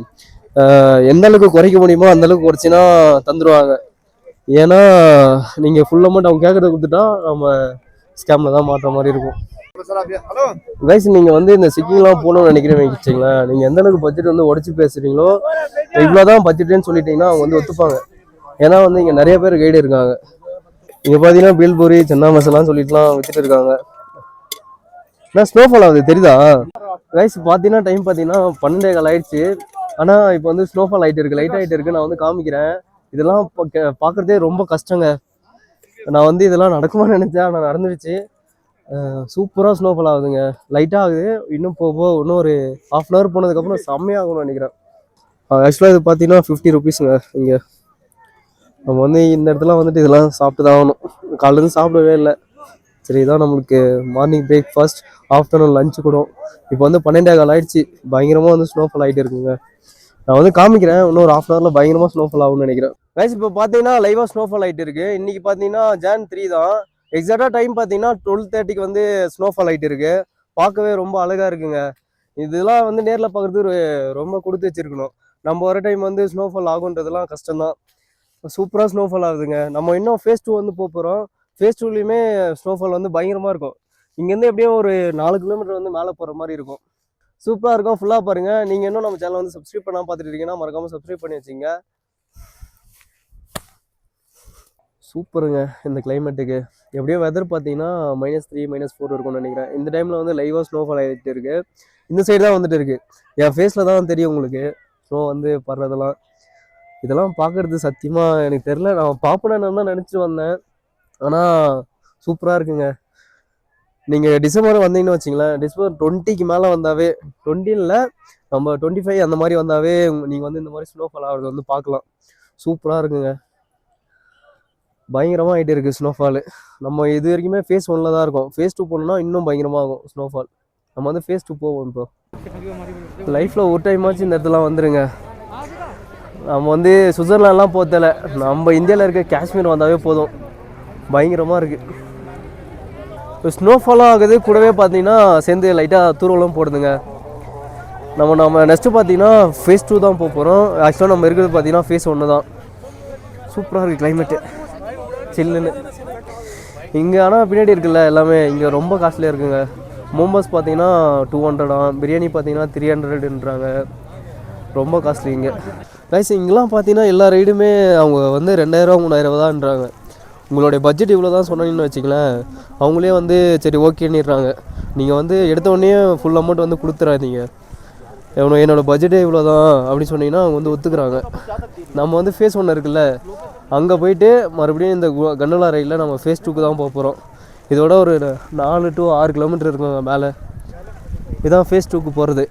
எந்த அளவுக்கு குறைக்க முடியுமோ அந்த அளவுக்கு குறைச்சினா தந்துடுவாங்க. ஏன்னா நீங்கள் ஃபுல் அமௌண்ட் அவங்க கேட்குறத கொடுத்துட்டா நம்ம ஸ்கேமில் தான் மாட்டுற மாதிரி இருக்கும். கைஸ் நீங்கள் வந்து இந்த சிக்கிங்லாம் போகணும்னு நினைக்கிறேன்னு வச்சுங்களேன், நீங்கள் எந்த அளவுக்கு பட்ஜெட் வந்து உடச்சி பேசுகிறீங்களோ, இவ்வளோதான் பட்ஜெட்டுன்னு சொல்லிட்டீங்கன்னா அவங்க வந்து ஒத்துப்பாங்க. ஏன்னா வந்து இங்கே நிறைய பேர் கைடு இருக்காங்க. இங்கே பார்த்தீங்கன்னா பீல்பூரி சென்னா மசாலான்னு சொல்லிட்டுலாம் வித்துட்டு இருக்காங்க. ஆனால் ஸ்னோஃபால் ஆகுது தெரியுதா கைஸ்? பார்த்தீங்கன்னா டைம் பார்த்தீங்கன்னா 12:15 ஆயிடுச்சு. ஆனால் இப்போ வந்து ஸ்னோஃபால் ஆகிட்டு இருக்கு, லைட் ஆகிட்டு இருக்கு. நான் வந்து காமிக்கிறேன். இதெல்லாம் பார்க்குறதே ரொம்ப கஷ்டங்க. நான் வந்து இதெல்லாம் நடக்குமான்னு நினச்சேன், ஆனால் நடந்துருச்சு. சூப்பராக ஸ்னோஃபால் ஆகுதுங்க, லைட்டாக ஆகுது. இன்னும் இன்னும் ஒரு ½ hour போனதுக்கப்புறம் செம்மையாகும்னு நினைக்கிறேன். ஆக்சுவலாக இது பார்த்தீங்கன்னா 50 ருபீஸுங்க. இங்கே நம்ம வந்து இந்த இடத்துல வந்துட்டு இதெல்லாம் சாப்பிட்டு தான் ஆகணும். காலையிலேருந்து சாப்பிடவே இல்லை. சரி, இதான் நம்மளுக்கு மார்னிங் பிரேக்ஃபாஸ்ட், ஆஃப்டர்நூன் லஞ்சு கூட. இப்போ வந்து 12:15 ஆயிடுச்சு. பயங்கரமாக வந்து ஸ்னோஃபால் ஆகிட்டு இருக்குங்க. நான் வந்து காமிக்கிறேன். இன்னும் ஒரு ½ hour பயங்கரமாக ஸ்னோஃபால் ஆகும்னு நினைக்கிறேன். கைஸ் இப்போ பார்த்தீங்கன்னா லைவாக ஸ்னோஃபால் ஆகிட்டு இருக்கு. இன்னைக்கு பார்த்தீங்கன்னா Jan 3 தான். எக்ஸாக்டாக டைம் பார்த்தீங்கன்னா 12:30க்கு வந்து ஸ்னோஃபால் ஆகிட்டு இருக்கு. பார்க்கவே ரொம்ப அழகாக இருக்குங்க. இதெல்லாம் வந்து நேரில் பார்க்குறது ரொம்ப கொடுத்து வச்சிருக்கணும். நம்ம வர டைம் வந்து ஸ்னோஃபால் ஆகுன்றதுலாம் கஷ்டம்தான். சூப்பராக ஸ்னோஃபால் ஆகுதுங்க. நம்ம இன்னும் ஃபேஸ் 2 வந்து போகிறோம். ஃபேஸ் 2லையுமே ஸ்னோஃபால் வந்து பயங்கரமாக இருக்கும். இங்கேருந்து எப்படியும் ஒரு 4 கிலோமீட்டர் வந்து மேலே போகிற மாதிரி இருக்கும். சூப்பராக இருக்கும். ஃபுல்லாக பாருங்கள். நீங்கள் இன்னும் நம்ம சேனல் வந்து சப்ஸ்கிரைப் பண்ணாமல் பார்த்துட்டு இருக்கீங்கன்னா மறக்காமல் சப்ஸ்கிரைப் பண்ணி வச்சுங்க. சூப்பருங்க இந்த கிளைமேட்டுக்கு. எப்படியோ வெதர் பார்த்தீங்கன்னா -3 -4 இருக்கும்னு நினைக்கிறேன். இந்த டைமில் வந்து லைவாக ஸ்னோஃபால் ஆகிட்டு இருக்கு. இந்த சைடு தான் வந்துட்டு இருக்கு. என் ஃபேஸில் தான் தெரியும் உங்களுக்கு ஸ்னோ வந்து படுறதெல்லாம். இதெல்லாம் பார்க்குறது சத்தியமாக எனக்கு தெரில. நான் பார்ப்பேன்னு தான் நினச்சிட்டு வந்தேன். ஆனால் சூப்பராக இருக்குங்க. நீங்கள் டிசம்பர் வந்தீங்கன்னு வச்சிங்களேன், டிசம்பர் 20க்கு மேலே வந்தாவே, 20 இல்லை நம்ம 25 அந்த மாதிரி வந்தாவே நீங்கள் வந்து இந்த மாதிரி ஸ்னோஃபால் ஆகிறது வந்து பார்க்கலாம். சூப்பராக இருக்குங்க. பயங்கரமாக ஆகிட்டு இருக்குது ஸ்னோஃபால். நம்ம இது வரைக்குமே ஃபேஸ் 1ல் தான் இருக்கும். ஃபேஸ் 2 போகணுன்னா இன்னும் பயங்கரமாக ஆகும் ஸ்னோஃபால். நம்ம வந்து ஃபேஸ் 2 போவோம். இப்போ லைஃப்பில் ஒரு டைமாச்சும் இந்த இடத்துல வந்துடுங்க. நம்ம வந்து சுவிட்சர்லாண்ட்லாம் போகல, நம்ம இந்தியாவில் இருக்க காஷ்மீர் வந்தாவே போதும். பயங்கரமாக இருக்குது. இப்போ ஸ்னோஃபாலும் ஆகுது, கூடவே பார்த்தீங்கன்னா சேர்ந்து லைட்டாக தூரலாம் போடுதுங்க. நம்ம நெக்ஸ்ட்டு பார்த்தீங்கன்னா ஃபேஸ் 2 தான் போக போகிறோம். ஆக்சுவலாக நம்ம இருக்கிறது பார்த்தீங்கன்னா ஃபேஸ் 1 தான். சூப்பராக இருக்குது கிளைமேட்டு, சில்லுன்னு. இங்கே ஆனால் பின்னாடி இருக்குல்ல எல்லாமே இங்கே ரொம்ப காஸ்ட்லியாக இருக்குங்க. மோமோஸ் பார்த்தீங்கன்னா 200, பிரியாணி பார்த்தீங்கன்னா 300ன்றாங்க. ரொம்ப காஸ்ட்லி இங்கே. கைஸ் இங்கெல்லாம் பார்த்தீங்கன்னா எல்லா ரைடுமே அவங்க வந்து 2000 3000 தான்ன்றாங்க. உங்களுடைய பட்ஜெட் இவ்வளோ தான் சொன்னீங்கன்னு வச்சிங்களேன், அவங்களே வந்து சரி ஓகேன்னிடுறாங்க. நீங்கள் வந்து எடுத்தோடனே ஃபுல் அமௌண்ட் வந்து கொடுத்துறாதீங்க. என்னோடய பட்ஜெட்டே இவ்வளோ தான் அப்படின்னு சொன்னீங்கன்னா அவங்க வந்து ஒத்துக்கிறாங்க. நம்ம வந்து ஃபேஸ் 1 இருக்குல்ல, அங்கே போயிட்டு மறுபடியும் இந்த கண்டோலா ரைடில் நம்ம ஃபேஸ் 2க்கு தான் போக போகிறோம். இதோட ஒரு 4 to 6 கிலோமீட்டர் இருக்குங்க மேலே. இதுதான் ஃபேஸ் 2க்கு போகிறது.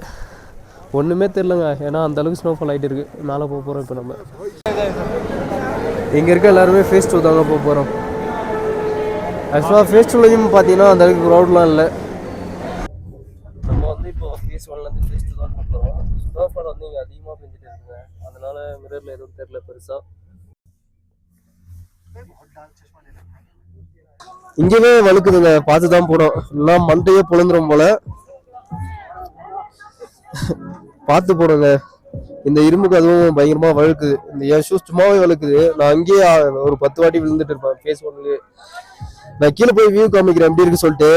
ஒன்றுமே தெரிலங்க, ஏன்னா அந்தளவுக்கு ஸ்னோஃபால் ஆகிட்டு இருக்குது. மேலே போக போகிறோம். இப்போ நம்ம இங்கே இருக்க எல்லாருமே ஃபேஸ் 2 தாங்க போக போகிறோம். ஆக்சுவலாக ஃபேஸ் 2லையும் பார்த்தீங்கன்னா அந்தளவுக்கு க்ரௌட்லாம் இல்லை. நம்ம வந்து இப்போ ஃபேஸ் 1லேருந்து ஃபேஸ் 2 தான் போக போகிறோம். ஸ்னோஃபால் வந்து இங்கே அதிகமாக பெஞ்சிட்டு இருக்குங்க, அதனால மிரரில் எதுவும் தெரில பெருசாக. இங்கேயே வழுக்குதுங்க, பார்த்து தான் போடும். எல்லாம் மண்டையே பொழுந்துரும் போல. பார்த்து போடுங்க. இந்த இரும்புக்கு அதுவும் பயங்கரமாக வழுக்குது. இந்த என் ஷூஸ் சும்மாவே வழுக்குது. நான் அங்கேயே ஒரு 10 வாட்டி விழுந்துட்டு இருப்பேன் ஃபேஸ் 1லேயே. நான் கீழே போய் வியூ காமிக்கிறேன் எப்படி இருக்கு சொல்லிட்டு.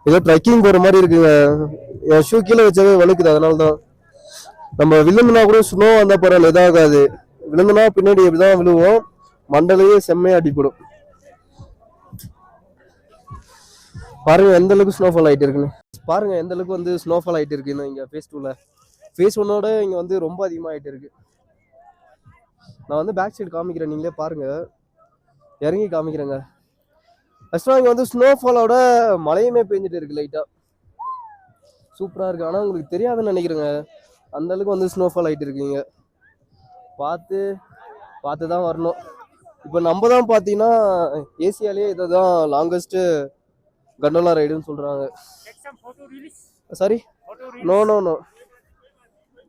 ஏதோ ட்ரெக்கிங் போகிற மாதிரி இருக்குங்க. என் ஷூ கீழே வச்சாவே வழுக்குது. அதனால தான் நம்ம விழுந்துனா கூட ஸ்னோ வந்தால் பரவாயில்ல, எதாகாது. விழுந்துனா பின்னாடி எப்படிதான் விழுவோம், மண்டலையே செம்மையாக அடிப்படும். பாருங்க எந்த அளவுக்கு ஸ்னோஃபால் ஆகிட்டு இருக்குன்னு. பாருங்க எந்த அளவுக்கு வந்து ஸ்னோஃபால் ஆகிட்டு இருக்குன்னு இங்கே ஃபேஸ் 2ல. ஃபேஸ் ஒன்னோட இங்கே வந்து ரொம்ப அதிகமாகிட்டு இருக்கு. நான் வந்து பேக் சைடு காமிக்கிறேன், நீங்களே பாருங்க, இறங்கி காமிக்கிறேங்க. ஆக்சுவலாக இங்கே வந்து ஸ்னோஃபாலோட மழையுமே பெஞ்சிட்டு இருக்கு லைட்டாக, சூப்பராக இருக்குது. ஆனால் உங்களுக்கு தெரியாதுன்னு நினைக்கிறேங்க, அந்த அளவுக்கு வந்து ஸ்னோஃபால் ஆகிட்டு இருக்கீங்க. பார்த்து தான் வரணும். இப்போ நம்ம தான் பார்த்தீங்கன்னா ஏசியாலேயே இதை தான் லாங்கஸ்ட்டு கண்டோலா ரைடுன்னு சொல்கிறாங்க. சாரி, நோ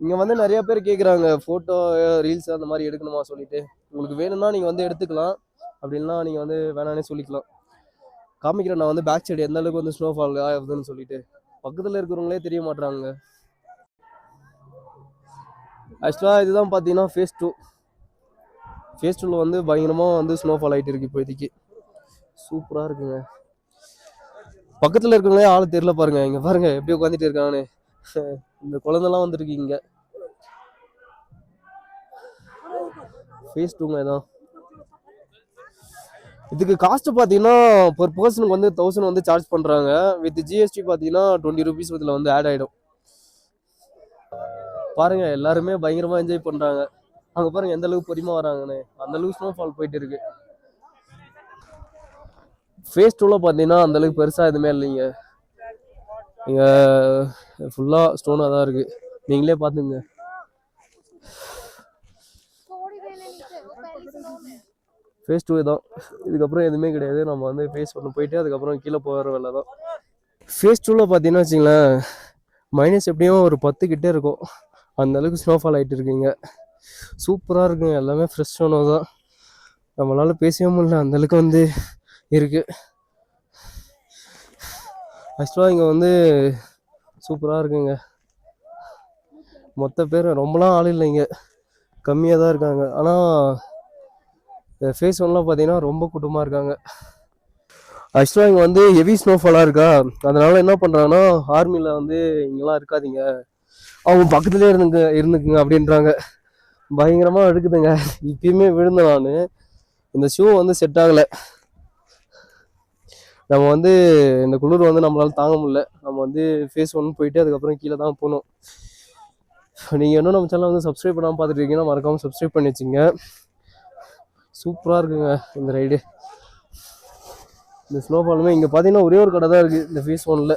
இங்கே வந்து நிறைய பேர் கேட்குறாங்க ஃபோட்டோ ரீல்ஸ் அந்த மாதிரி எடுக்கணுமா சொல்லிட்டு. உங்களுக்கு வேணும்னா நீங்கள் வந்து எடுத்துக்கலாம், அப்படின்னா நீங்கள் வந்து வேணானே சொல்லிக்கலாம். காமிக்கிறேன் நான் வந்து பேக் சைடு எந்த அளவுக்கு வந்து ஸ்னோஃபால் ஆகுதுன்னு சொல்லிட்டு. பக்கத்தில் இருக்கிறவங்களே தெரிய மாட்டாங்க. ஆக்சுவலாக இதுதான் பார்த்தீங்கன்னா ஃபேஸ் 2. ஃபேஸ் 2ல வந்து பயங்கரமாக வந்து ஸ்னோஃபால் ஆகிட்டு இருக்கு இப்போதைக்கு, சூப்பராக இருக்குங்க. பக்கத்தில் இருக்கிறவங்களே ஆள் தெரியல பாருங்க, இங்கே பாருங்க எப்படி உட்காந்துட்டு இருக்காங்கன்னு. இந்த குழந்தைலாம் வந்துருக்கீங்க. ஃபேஸ் 2ங்க தான். இதுக்கு காஸ்ட் பார்த்தீங்கன்னா பர் பர்சனுக்கு வந்து 1000 வந்து சார்ஜ் பண்ணுறாங்க. வித் ஜிஎஸ்டி பார்த்தீங்கன்னா 20 rupees இதில் வந்து ஆட் ஆகிடும். பாருங்க எல்லாருமே பயங்கரமாக என்ஜாய் பண்ணுறாங்க. அங்கே பாருங்க எந்த அளவுக்கு பொறுமையாக வராங்கன்னு, அந்த அளவுக்கு ஸ்னோஃபால் போயிட்டு இருக்கு. ஃபேஸ் 2ல பார்த்தீங்கன்னா அந்த அளவுக்கு பெருசாக எதுவுமே இல்லைங்க, இங்கே ஃபுல்லாக ஸ்டோனாக தான் இருக்குது, நீங்களே பார்த்துங்க. ஃபேஸ் 2 தான், இதுக்கப்புறம் எதுவுமே கிடையாது. நம்ம வந்து ஃபேஸ் 1 போயிட்டு அதுக்கப்புறம் கீழே போகிற வேலை தான். ஃபேஸ் 2ல பார்த்தீங்கன்னா வச்சிங்களேன் மைனஸ் எப்படியும் ஒரு 10 கிட்டே இருக்கும், அந்த அளவுக்கு ஸ்னோஃபால் ஆகிட்டு இருக்குங்க. சூப்பராக இருக்குங்க, எல்லாமே ஃப்ரெஷ் ஸ்னோ தான். நம்மளால் பேசவே முடியல, அந்தளவுக்கு வந்து இருக்குது. ஆக்சுவலாக இங்கே வந்து சூப்பராக இருக்குங்க. மொத்த பேர் ரொம்பலாம் ஆள் இல்லைங்க, கம்மியாக தான் இருக்காங்க. ஆனால் ஃபேஸ் 1லாம் பார்த்தீங்கன்னா ரொம்ப கூட்டமாக இருக்காங்க. ஆக்சுவலாக இங்கே வந்து ஹெவி ஸ்னோஃபாலாக இருக்கா, அதனால் என்ன பண்ணுறாங்கன்னா ஆர்மியில் வந்து இங்கெல்லாம் இருக்காதீங்க, அவங்க பக்கத்துலேயே இருந்துக்குங்க அப்படின்றாங்க. பயங்கரமாக எடுக்குதுங்க. இப்பயுமே விழுந்தேன் நான், இந்த ஷூ வந்து செட் ஆகலை. நம்ம வந்து இந்த குளிர் வந்து நம்மளால தாங்க முடியல. நம்ம வந்து ஃபேஸ் 1 போயிட்டு அதுக்கப்புறம் கீழே தான் போகணும். நீங்கள் இன்னும் நம்ம சேனலை வந்து சப்ஸ்கிரைப் பண்ணாமல் பார்த்துட்டு இருக்கீங்கன்னா மறக்காமல் சப்ஸ்கிரைப் பண்ணி வச்சுங்க. சூப்பராக இருக்குங்க இந்த ரைடு. இந்த ஸ்னோஃபாலுமே இங்கே பார்த்தீங்கன்னா ஒரே ஒரு கடை தான் இருக்குது இந்த ஃபேஸ் 1ல்.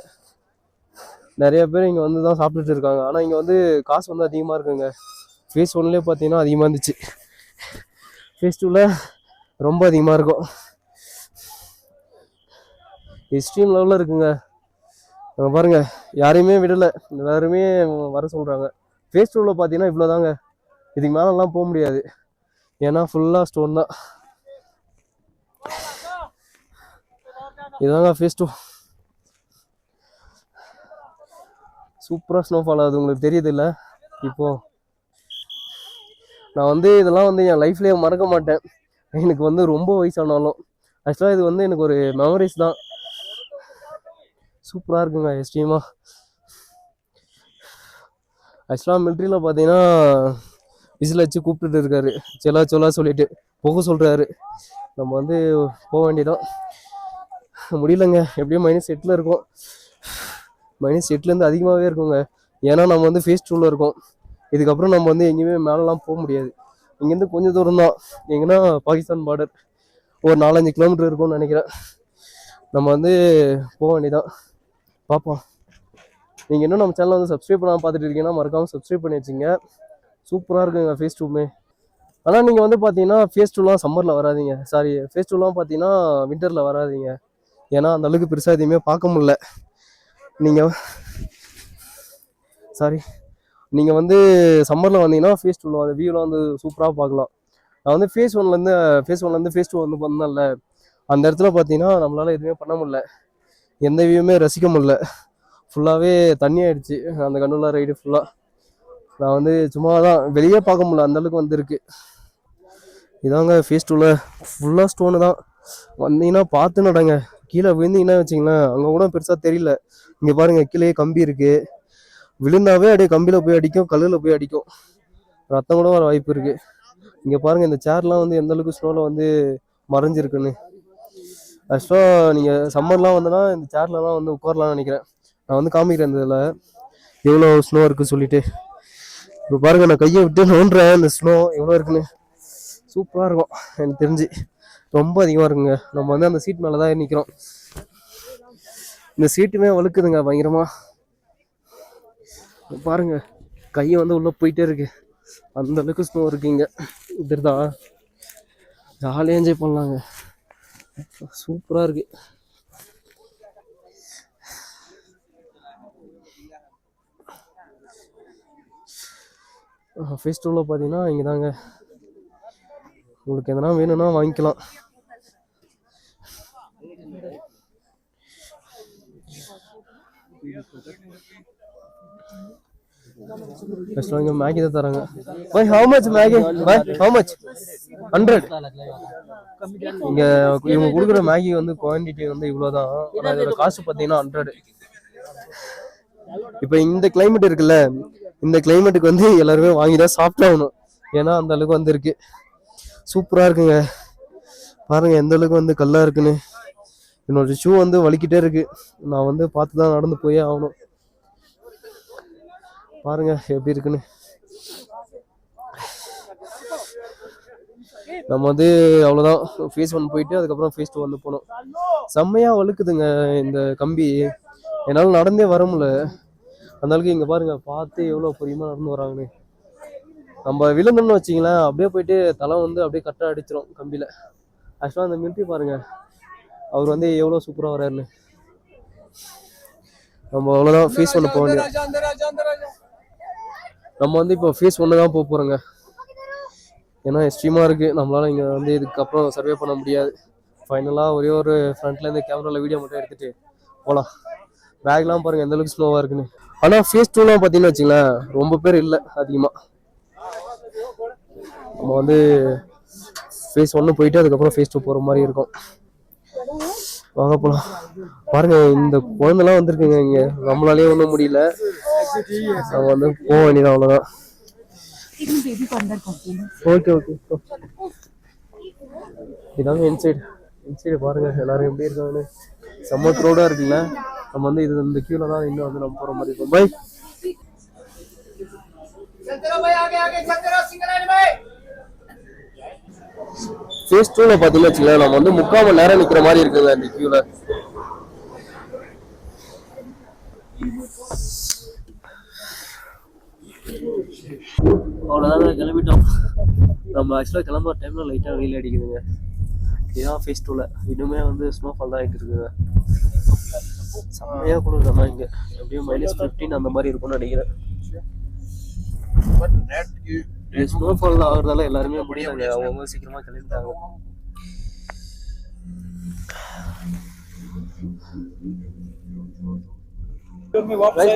நிறைய பேர் இங்கே வந்து தான் சாப்பிட்டுட்டு இருக்காங்க. ஆனால் இங்கே வந்து காசு வந்து அதிகமாக இருக்குங்க. ஃபேஸ் 1லேயே பார்த்தீங்கன்னா அதிகமாக இருந்துச்சு, ஃபேஸ் 2ல் ரொம்ப அதிகமாக இருக்கும். எக்ஸ்ட்ரீம் லெவலில் இருக்குங்க. அங்கே பாருங்கள் யாரையுமே விடலை, எல்லாருமே வர சொல்கிறாங்க. ஃபேஸ் 2வில் பார்த்தீங்கன்னா இவ்வளோ தாங்க, இதுக்கு மேலெலாம் போக முடியாது, ஏன்னா ஃபுல்லாக ஸ்டோன் தான். இதுதாங்க ஃபேஸ் 2. சூப்பராக ஸ்னோஃபால் ஆகுது, உங்களுக்கு தெரியுது இல்லை? இப்போது நான் வந்து இதெல்லாம் வந்து என் லைஃப்லேயே மறக்க மாட்டேன், எனக்கு வந்து ரொம்ப வயசானாலும். ஆக்சுவலாக இது வந்து எனக்கு ஒரு மெமரிஸ் தான். சூப்பராக இருக்குங்க எக்ஸ்ட்ரீமாக. ஆக்சுவலாக மிலிட்ரியில் பார்த்தீங்கன்னா விசில் வச்சு கூப்பிட்டுட்டு இருக்காரு, சொல்லா சொல்லிட்டு போக சொல்கிறாரு. நம்ம வந்து போக வேண்டியதான். முடியலங்க, எப்படியும் -8ல் இருக்கும், -8லேருந்து அதிகமாகவே இருக்குங்க. ஏன்னா நம்ம வந்து ஃபேஸ் 2வில் இருக்கோம். இதுக்கப்புறம் நம்ம வந்து எங்கேயுமே மேலெலாம் போக முடியாது. இங்கேருந்து கொஞ்சம் தூரம் தான், எங்கன்னா பாகிஸ்தான் பார்டர் ஒரு 4-5 கிலோமீட்டர் இருக்கும்னு நினைக்கிறேன். நம்ம வந்து போக வேண்டியதான், பார்ப்போம். நீங்கள் இன்னும் நம்ம சேனலை வந்து சப்ஸ்கிரைப் பண்ணாமல் பார்த்துட்டு இருக்கீங்கன்னா மறக்காமல் சப்ஸ்கிரைப் பண்ணி வச்சுங்க. சூப்பராக இருக்குங்க ஃபேஸ் 2மே. ஆனால் நீங்கள் வந்து பார்த்தீங்கன்னா ஃபேஸ் 2லாம் சம்மரில் வராதிங்க, சாரி ஃபேஸ் 2லாம் பார்த்தீங்கன்னா வின்டரில் வராதிங்க, ஏன்னா அந்த அளவுக்கு பெருசாக எதுவுமே பார்க்க முடியல. நீங்கள் வந்து சம்மரில் வந்தீங்கன்னா ஃபேஸ் 2ல அந்த வியூலாம் வந்து சூப்பராக பார்க்கலாம். நான் வந்து ஃபேஸ் 1லேருந்து ஃபேஸ் 2 வந்து பண்ணல, அந்த இடத்துல பார்த்தீங்கன்னா நம்மளால் எதுவுமே பண்ண முடியல, எந்த வியூவுமே ரசிக்க முடியல, ஃபுல்லாகவே தண்ணி ஆகிடுச்சு அந்த கண்டோலா ரைடு ஃபுல்லாக. நான் வந்து சும்மா தான் வெளியே பார்க்க முடியல, அந்தளவுக்கு வந்துருக்கு. இதாங்க ஃபேஸ் 2ல ஃபுல்லாக ஸ்டோனு தான். வந்தீங்கன்னா பார்த்து நடங்க, கீழே விழுந்தீங்கன்னா வச்சிங்களேன் அங்கே கூட பெருசாக தெரியல. இங்கே பாருங்கள் கீழே கம்பி இருக்குது, விழுந்தாவே அப்படியே கம்பியில் போய் அடிக்கும், கல்லில் போய் அடிக்கும், ரத்தம் கூட வர வாய்ப்பு இருக்குது. இங்கே பாருங்கள் இந்த சேர்லாம் வந்து எந்தளவுக்கு ஸ்னோவில் வந்து மறைஞ்சிருக்குன்னு. ஆக்சுவலாக நீங்கள் சம்மர்லாம் வந்தோன்னா இந்த சேர்லலாம் வந்து உட்காரலாம்னு நினைக்கிறேன். நான் வந்து காமிக்கிறேன் இந்த இதில் எவ்வளோ ஸ்னோ இருக்குது சொல்லிட்டு. இப்போ பாருங்க, நான் கையை விட்டு நோண்டுறேன், இந்த ஸ்னோ எவ்வளோ இருக்குன்னு. சூப்பராக இருக்கும் எனக்கு தெரிஞ்சு. ரொம்ப அதிகமாக இருக்குங்க. நம்ம வந்து அந்த சீட் மேலே தான் நிற்கிறோம். இந்த சீட்டுமே வழுக்குதுங்க பயங்கரமாக. பாருங்க, கையை வந்து உள்ளே போயிட்டே இருக்கு. அந்த அளவுக்கு ஸ்னோ இருக்குங்க. இப்படிதான் ஜாலியாக என்ஜாய் பண்ணலாங்க. சூப்பராக இருக்கு. ஃபேஸ் 2ல பார்த்தீங்கன்னா இங்கே தாங்க. உங்களுக்கு எதனா வேணும்னா வாங்கிக்கலாம். இங்கே மேகி தான் தராங்க. பை ஹவு மச் மேகி? பை ஹவு மச்? 100. இங்கே இவங்க கொடுக்குற மேகி வந்து குவான்டிட்டி வந்து இவ்வளோதான். ஆனால் இதோட காசு பார்த்தீங்கன்னா 100. இப்போ இந்த கிளைமேட் இருக்குல்ல, இந்த கிளைமேட்டுக்கு வந்து எல்லாருமே வாங்கி தான் சாப்பிட்டாகணும். ஏன்னா அந்த அளவுக்கு வந்து இருக்கு. சூப்பராக இருக்குங்க. பாருங்க எந்த அளவுக்கு வந்து கல்லாக இருக்குன்னு. என்னோட ஷூ வந்து வலிக்கிட்டே இருக்கு. நான் வந்து பார்த்து தான் நடந்து போயே ஆகணும். பாருங்க எப்படி இருக்குன்னு. நம்ம வந்து அவ்வளோதான். ஃபேஸ் 1 போயிட்டு அதுக்கப்புறம் ஃபேஸ் 2 வந்து போனோம். செம்மையாக வழுக்குதுங்க இந்த கம்பி. என்னால் நடந்தே வர முடியல அந்த அளவுக்கு. இங்கே பாருங்க, பார்த்து எவ்வளோ பொறுமையாக நடந்து வராங்கன்னு. நம்ம விழுந்தோம்னு வச்சிங்களேன், அப்படியே போயிட்டு தலை வந்து அப்படியே கரெக்டாக அடிச்சிடும் கம்பியில். ஆக்சுவலாக அந்த மிலிட்ரி பாருங்க, அவர் வந்து எவ்வளோ சூப்பராக வர்றாருன்னு. நம்ம அவ்வளோதான் ஃபேஸ் 1 போக வேண்டியது. நம்ம வந்து இப்போ ஃபேஸ் 1 தான் போக போகிறோங்க. ஏன்னா எக்ஸ்ட்ரீமாக இருக்குது. நம்மளால் இங்கே வந்து இதுக்கப்புறம் சர்வே பண்ண முடியாது. ஃபைனலாக ஒரே ஒரு ஃப்ரண்ட்லேருந்து கேமராவில் வீடியோ மட்டும் எடுத்துகிட்டு போகலாம். பேக்லாம் பாருங்கள் எந்த அளவுக்கு ஸ்லோவாக இருக்குன்னு. ஆனால் ஃபேஸ் 2லாம் பார்த்தீங்கன்னு வச்சுங்களேன், ரொம்ப பேர் இல்லை அதிகமாக. நம்ம வந்து ஃபேஸ் 1 போயிட்டு அதுக்கப்புறம் ஃபேஸ் 2 போகிற மாதிரி இருக்கும். வாங்க போகலாம். பாருங்க, இந்த குழந்தைலாம் வந்திருக்குங்க இங்கே. நம்மளாலே ஒன்றும் முடியல. நம்ம வந்து போக வேண்டியதான், அவ்வளோதான். Okay okay. இதாங்க இன்சைடு பாருங்க எல்லாரும் எப்படி இருக்காங்கன்னு. செம்ம க்ரௌடாக இருக்குல்ல. நம்ம வந்து இது இந்த கியூல தான் இன்னும் வந்து நம்ம போகிற மாதிரி இருக்கும். பை ஃபேஸ் 2ல பார்த்தீங்கன்னா வச்சுக்கலாம், நம்ம வந்து 3/4 மணி நேரம் நிற்கிற மாதிரி இருக்குங்க இந்த கியூல. அவ்வளோதாங்க, கிளம்பிட்டோம். நம்ம ஆக்சுவலாக கிளம்புற டைமில் லைட்டாக வெயில் அடிக்குதுங்க. இதுதான் ஃபேஸ் 2ல. இன்னுமே வந்து ஸ்னோஃபால் தான் ஆகிட்டு இருக்குங்க. செம்மையாக குளிர்தாம்மா இங்கே. எப்படியும் -15 அந்த மாதிரி இருக்கும்னு நினைக்கிறேன். ஸ்னோஃபால் ஆகுறதால எல்லாருமே முடியல, அவங்க சீக்கிரமாக கிளம்பிட்டாங்க.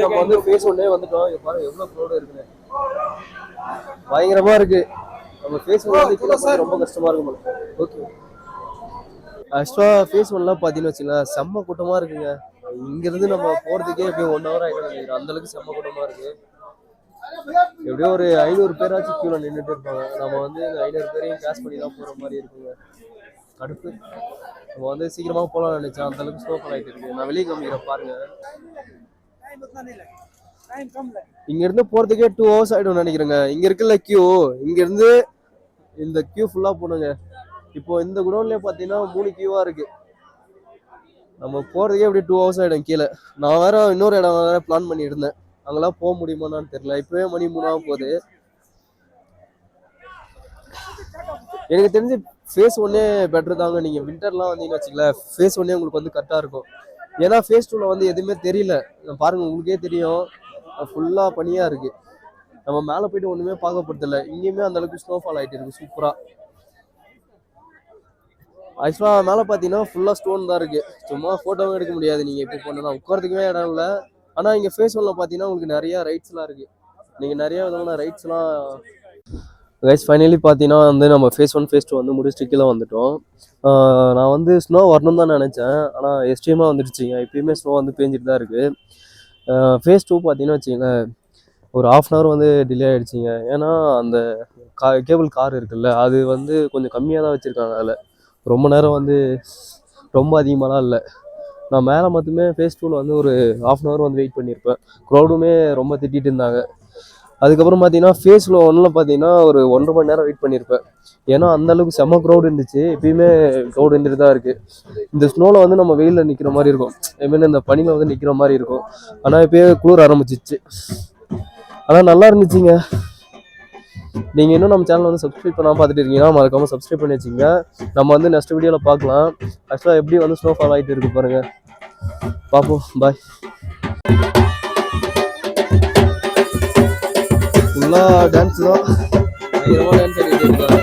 நம்ம வந்து ஃபேஸ் 1 வந்துட்டோம். இங்க பாருங்க எவ்வளவு க்ரௌட் இருக்குங்க. பயங்கரமா இருக்கு. நம்ம ஃபேஸ் 1 வந்து கீழே போய் ரொம்ப கஷ்டமா இருக்கும். ஓகே, ஆக்சுவலா ஃபேஸ் 1லாம் பார்த்தீங்கன்னு வச்சுங்களேன், செம்ம கூட்டமா இருக்குங்க. இங்கிருந்து நம்ம போறதுக்கே எப்படியும் 1 hour ஆகிடும். அந்த அளவுக்கு செம்ம கூட்டமா இருக்கு. எப்படியும் ஒரு 500 பேராச்சும் கியூல நின்றுட்டு இருப்பாங்க. நம்ம வந்து 500 பேரையும் கிராஸ் பண்ணி தான் போற மாதிரி இருக்குங்க. கடுப்பு. நம்ம வந்து சீக்கிரமா போகலாம்னு நினைச்சேன். அந்த அளவுக்கு ஸ்னோஃபால் ஆகிட்டு இருக்கு. நான் வெளியே காமிக்கிறேன் பாருங்க. இங்க இருந்து போறதுக்கே 2 hours ஆயிடும் நினைக்கிறேங்க. இங்க இருக்குல்ல கியூ, இங்க இருந்து இந்த கியூ ஃபுல்லா போனுங்க. இப்போ இந்த குடோன்லயே பாத்தீங்கன்னா 3 கியூவா இருக்கு. நம்ம போறதுக்கே அப்படியே 2 hours ஆயிடும் கீழே. நான் வேற இன்னொரு இடம் வேற பிளான் பண்ணி இருந்தேன். அங்கெல்லாம் போக முடியுமான்னு தெரியல. இப்பவே மணி 3 ஆக போகுது. எனக்கு தெரிஞ்சு ஃபேஸ் 1 பெட்டர் தாங்க. நீங்க விண்டர்லாம் வந்தீங்கன்னு வச்சுக்கல, ஃபேஸ் 1 உங்களுக்கு வந்து கரெக்டா இருக்கும். ஏன்னா ஃபேஸ் 2ல வந்து எதுவுமே தெரியல. பாருங்க, உங்களுக்கே தெரியும், ஃபுல்லா பனியா இருக்கு. நம்ம மேலே போயிட்டு ஒண்ணுமே பார்க்க போறதில்ல. இங்கேயுமே அந்த அளவுக்கு ஸ்னோஃபால் ஆயிட்டு இருக்கு சூப்பரா. ஆக்சுவலா மேலே பார்த்தீங்கன்னா ஃபுல்லா ஸ்டோன் தான் இருக்கு. சும்மா போட்டோவும் எடுக்க முடியாது. நீங்க எப்படி போனா உட்காரத்துக்குமே இடம் இல்லை. ஆனா இங்க ஃபேஸ் 1ல பார்த்தீங்கன்னா உங்களுக்கு நிறைய ரைட்ஸ்லாம் இருக்கு. நீங்க நிறைய விதமான ரைட்ஸ்லாம். கைஸ் ஃபைனலி பார்த்தீங்கன்னா வந்து நம்ம ஃபேஸ் 1 ஃபேஸ் 2 வந்து முடிச்சுட்டு கீழே வந்துட்டோம். நான் வந்து ஸ்னோ வரணும் தான் நினச்சேன். ஆனால் எக்ஸ்ட்ரீமாக வந்துடுச்சுங்க. இப்பயுமே ஸ்னோ வந்து பேஞ்சிட்டு தான் இருக்குது. ஃபேஸ் 2 பார்த்தீங்கன்னா வச்சுங்களேன், ஒரு 1/2 hour வந்து டிலே ஆகிடுச்சிங்க. ஏன்னா அந்த கேபிள் கார் இருக்குல்ல, அது வந்து கொஞ்சம் கம்மியாக தான் வச்சுருக்காங்க. அதில் ரொம்ப நேரம் வந்து ரொம்ப அதிகமாகலாம் இல்லை. நான் மேலே மட்டுமே ஃபேஸ் 2ல வந்து ஒரு 1/2 hour வந்து வெயிட் பண்ணியிருப்பேன். க்ரௌடுமே ரொம்ப திட்டிகிட்டு இருந்தாங்க. அதுக்கப்புறம் பார்த்தீங்கன்னா ஃபேஸில் ஒன்றில் பார்த்தீங்கன்னா ஒரு 1.5 மணி நேரம் வெயிட் பண்ணியிருப்பேன். ஏன்னா அந்த அளவுக்கு செம்ம க்ரௌட் இருந்துச்சு. எப்பயுமே க்ரௌட் இருந்துட்டு தான் இருக்குது. இந்த ஸ்னோவில் வந்து நம்ம வெயிலில் நிற்கிற மாதிரி இருக்கும், எப்பயுமே இந்த பனியில் வந்து நிற்கிற மாதிரி இருக்கும். ஆனால் இப்போயே குளிர் ஆரம்பிச்சிச்சு. ஆனால் நல்லா இருந்துச்சுங்க. நீங்கள் இன்னும் நம்ம சேனல் வந்து சப்ஸ்கிரைப் பண்ணாமல் பார்த்துட்டு இருக்கீங்கன்னா மறக்காமல் சப்ஸ்கிரைப் பண்ணி வச்சுங்க. நம்ம வந்து நெக்ஸ்ட் வீடியோவில் பார்க்கலாம். ஆக்சுவலாக எப்படி வந்து ஸ்னோஃபால் ஆகிட்டு இருக்கு பாருங்கள். பார்ப்போம். பாய். ஃபுல்லாக டான்ஸ் தான், பயங்கரமாக டான்ஸ் ஆடிட்டு இருக்காங்க.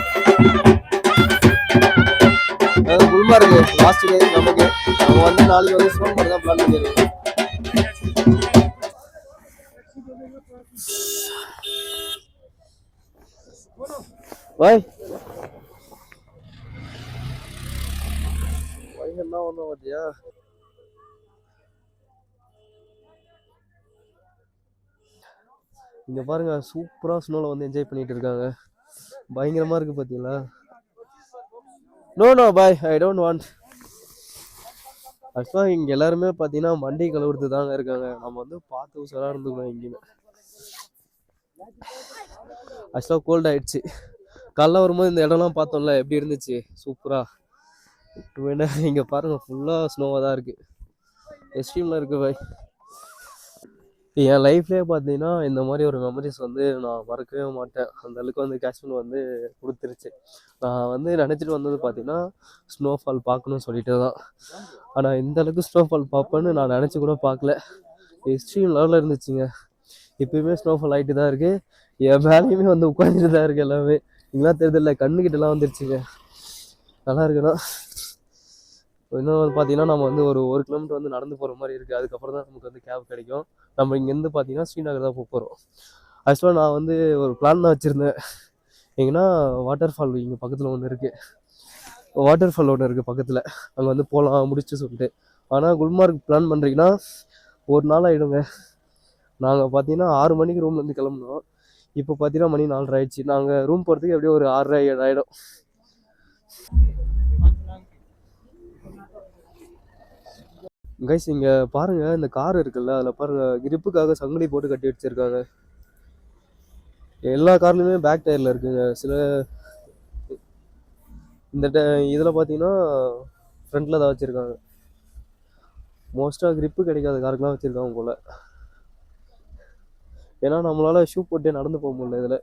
அதாவது குல்மார்க் லாஸ்ட் டே நமக்கு. நம்ம வந்து நாளைக்கு வந்து ஸ்னோ மாதிரி தான் பிளான் பண்ணியிருக்கோம். பாய். என்ன ஒன்றும் பார்த்தியா? இங்க பாருங்க, சூப்பரா ஸ்னோல வந்து என்ஜாய் பண்ணிட்டு இருக்காங்க. பயங்கரமா இருக்கு பாத்தீங்களா? நோ நோ பாய், ஐ டோன்ட் வாண்ட். ஆக்சுவலா இங்க எல்லாருமே பாத்தீங்கன்னா மண்டி கழுவுறது தாங்க இருக்காங்க. நம்ம வந்து பார்த்து உஷாரா இருந்துக்கணும் எங்கேயுமே. ஆக்சுவலா கோல்ட் ஆயிடுச்சு. காலைல வரும்போது இந்த இடம்லாம் பார்த்தோம்ல, எப்படி இருந்துச்சு சூப்பரா. இங்க பாருங்க, ஃபுல்லா ஸ்னோவா தான் இருக்கு. எக்ஸ்ட்ரீம்ல இருக்கு பாய். என் லைஃப்லேயே பார்த்தீங்கன்னா இந்த மாதிரி ஒரு மெமரிஸ் வந்து நான் மறக்கவே மாட்டேன். அந்த அளவுக்கு வந்து காஷ்மீர் வந்து கொடுத்துருச்சு. நான் வந்து நினச்சிட்டு வந்தது பார்த்தீங்கன்னா ஸ்னோஃபால் பார்க்கணும்னு சொல்லிட்டு தான். ஆனால் இந்த அளவுக்கு ஸ்னோஃபால் பார்ப்பேன்னு நான் நினச்சி கூட பார்க்கல. எக்ஸ்ட்ரீம் லெவலில் இருந்துச்சுங்க. இப்போயுமே ஸ்னோஃபால் ஆகிட்டு தான் இருக்குது. என் மேலேயுமே வந்து உட்காந்துட்டு தான் இருக்குது எல்லாமே. இங்கெல்லாம் தெரியுதில்ல, கண்ணுக்கிட்டலாம் வந்துருச்சுங்க. நல்லா இருக்குண்ணா. இன்னும் வந்து பார்த்தீங்கன்னா நம்ம வந்து ஒரு கிலோமீட்டர் வந்து நடந்து போகிற மாதிரி இருக்குது. அதுக்கப்புறம் தான் நமக்கு வந்து கேப் கிடைக்கும். நம்ம இங்கேருந்து பார்த்தீங்கன்னா ஸ்ரீநகர் தான் போகிறோம். ஆக்சுவலாக நான் வந்து ஒரு பிளான் தான் வச்சுருந்தேன். எங்கன்னா வாட்டர் ஃபால் இங்கே பக்கத்தில் ஒன்று இருக்குது. வாட்டர் ஃபால் ஒன்று இருக்குது பக்கத்தில். அங்கே வந்து போகலாம் முடிச்சு சொல்லிட்டு. ஆனால் குல்மார்க் பிளான் பண்ணுறீங்கன்னா ஒரு நாள் ஆகிடுங்க. நாங்கள் பார்த்தீங்கன்னா 6 மணிக்கு ரூம்லேருந்து கிளம்புனோம். இப்போ பார்த்தீங்கன்னா மணி 4:30 ஆயிடுச்சு. நாங்கள் ரூம் போகிறதுக்கு எப்படியும் ஒரு 6:30 7 ஆகிடும். கைஸ் இங்கே பாருங்கள், இந்த கார் இருக்குல்ல, அதில் பாருங்கள் கிரிப்புக்காக சங்கிலி போட்டு கட்டி வச்சுருக்காங்க. எல்லா கார்லையுமே பேக் டயரில் இருக்குங்க. சில இந்த இதில் பார்த்தீங்கன்னா ஃப்ரண்ட்டில் தான் வச்சுருக்காங்க. மோஸ்ட்டாக கிரிப்பு கிடைக்காத காருக்கெலாம் வச்சுருக்காங்க போல். ஏன்னா நம்மளால் ஷூ போட்டே நடந்து போக முடியல இதில்.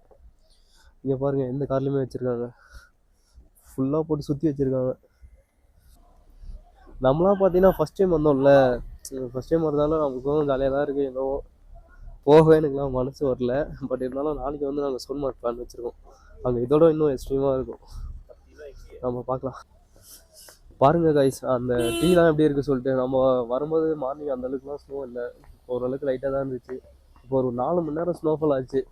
இங்கே பாருங்கள், எந்த கார்லையுமே வச்சுருக்காங்க. ஃபுல்லாக போட்டு சுற்றி வச்சுருக்காங்க. நம்மளாம் பார்த்தீங்கன்னா ஃபஸ்ட் டைம் வந்தோம்ல, ஃபஸ்ட் டைம் வரதால நமக்கும் ஜாலியாக தான் இருக்குது. என்னவோ போகவே எனக்குலாம் மனசு வரல. பட் இருந்தாலும் நாளைக்கு வந்து நாங்கள் சோன்மார்க் பிளான் வச்சுருக்கோம். அங்கே இதோட இன்னும் எக்ஸ்ட்ரீமாக இருக்கும். நம்ம பார்க்கலாம். பாருங்கள் கைஸ், அந்த டீலாம் எப்படி இருக்குது சொல்லிட்டு. நம்ம வரும்போது மார்னிங் அந்த அளவுக்குலாம் ஸ்னோ இல்லை, ஓரளவுக்கு லைட்டாக தான் இருந்துச்சு. இப்போ ஒரு 4 மணி நேரம் ஸ்னோஃபால் ஆச்சு.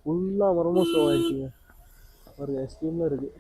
ஃபுல்லாக மரமும் ஸ்னோ ஆகிடுச்சுங்க. பாருங்கள், எக்ஸ்ட்ரீமில் இருக்குது.